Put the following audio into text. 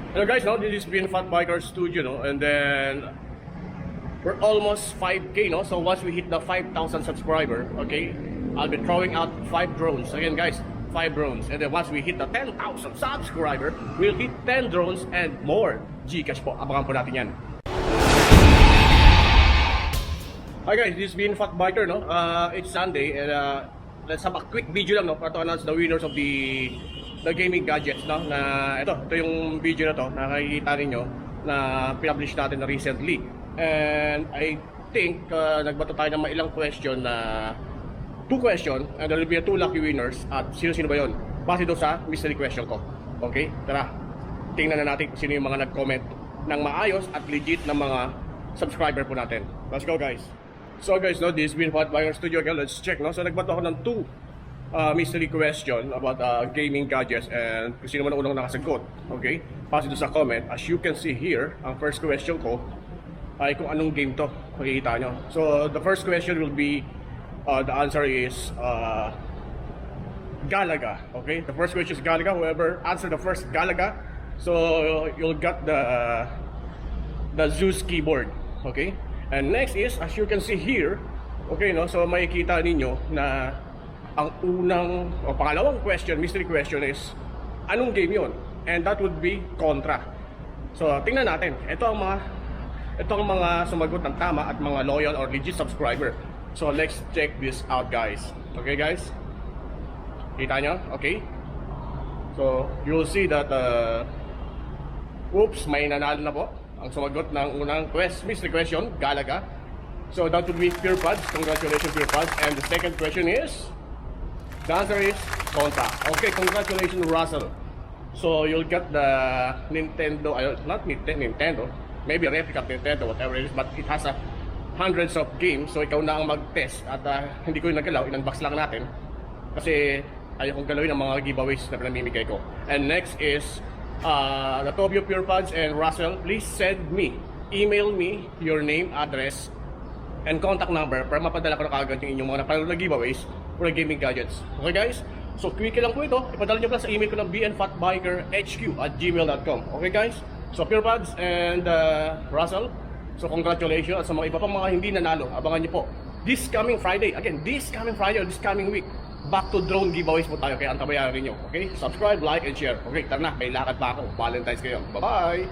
Hello guys, now this is VNfatBIKER studio, no? And then we're almost 5K, no? So once we hit the 5,000 subscriber, okay, I'll be throwing out 5 drones. Again guys, 5 drones. And then once we hit the 10,000 subscriber, we'll hit 10 drones and more Gcash po. Abangan po natin yan. Hi guys, this is VNfatBIKER, no? It's Sunday and let's have a quick video lang, no? Para to announce the winners of the gaming gadgets, no? Na ito yung video na to, nakikita niyo na publish natin na recently. And I think nagbato tayo ng ilang question na 2 question and there will be 2 lucky winners. At sino ba yon? Base doon sa mystery question ko. Okay? Tara, tingnan na natin kung sino yung mga nag-comment ng maayos at legit na mga subscriber po natin. Let's go guys. So guys, no, this is VNfatBIKER studio. Okay, let's check, no? So nagbato ako ng 2 mystery question about gaming gadgets and kung sino man ang unang nakasagot. Okay? Pass ito sa comment. As you can see here, ang first question ko ay kung anong game to. Makikita nyo. So the first question will be, the answer is Galaga. Okay? The first question is Galaga. Whoever answer the first Galaga, so you'll get the Zeus keyboard. Okay? And next is, as you can see here, okay, no? So makikita ninyo na ang unang o pangalawang question, mystery question is anong game yon? And that would be Contra. So tingnan natin. Ito ang mga sumagot ng tama at mga loyal or legit subscriber. So let's check this out guys. Okay guys? Kita nyo? Okay? So you'll see that oops, may nanalo na po ang sumagot ng unang mystery question, Galaga. So that would be PurePads. Congratulations PurePads. And the second question is, the answer is Contra. Okay, congratulations Russell. So you'll get the Nintendo, not Nintendo, maybe a replica of Nintendo, whatever it is, but it has hundreds of games. So ikaw na ang mag-test at hindi ko yung nagalaw, in-unbox lang natin. Kasi ayaw kong galawin ang mga giveaways na pinamimigay ko. And next is, the two of you PurePads and Russell, please email me your name, address, and contact number para mapadala ko na kagad yung inyong mga napanood na giveaways for gaming gadgets. Okay guys? So quick lang po ito. Ipadala nyo pala sa email ko ng vnfatbikerhq@gmail.com. Okay guys? So PurePads and Russell, so congratulations. At sa mga iba pang mga hindi nanalo, abangan nyo po. This coming Friday, again, this coming week, back to drone giveaways po tayo. Kaya antabayaran rin nyo. Okay? Subscribe, like, and share. Okay, tara na. May lakad pa ako. Valentines kayo. Bye-bye!